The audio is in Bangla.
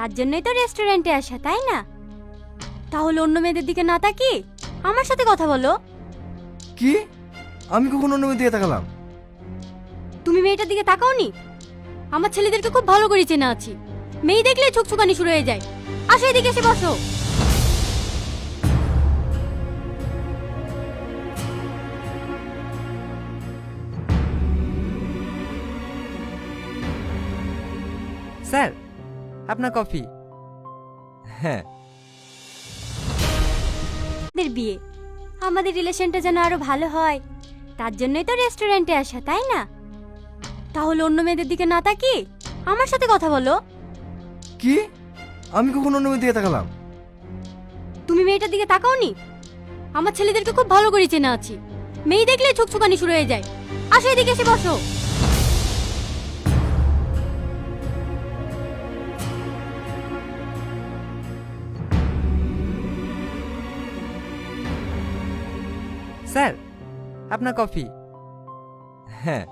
তার জন্যই তো রেস্টুরেন্টে আসা, তাই না? তাহলে অন্য মেয়েদের দিকে না তাকিয়ে আমার সাথে কথা বলো। কি? আমি কখন অন্য মেয়ের দিকে তাকালাম? তুমি মেয়েটার দিকে তাকাওনি? আমার ছেলেদেরকে খুব ভালো করে চেনা আছি, মেয়ে দেখলে ছুকছুকানি শুরু হয়ে যায়। আসো এদিকে এসে বসো। স্যার, আপনার কফি। হ্যাঁ। আমাদের বিয়ে, আমাদের রিলেশনটা যেন আরো ভালো হয়, তার জন্যই তো রেস্টুরেন্টে আসা, তাই না? তাহলে অন্য মেয়েদের দিকে না তাকিয়ে আমার সাথে কথা বলো। কি? আমি কখন অন্য মেয়ের দিকে তাকালাম? তুমি মেয়েটার দিকে তাকাওনি? আমার ছেলেদেরকে খুব ভালো করে চেনা আছি, মেয়ে দেখলে ছুকছুকানি শুরু হয়ে যায়। আসো এদিকে এসে বসো। স্যার, আপনার কফি। হ্যাঁ।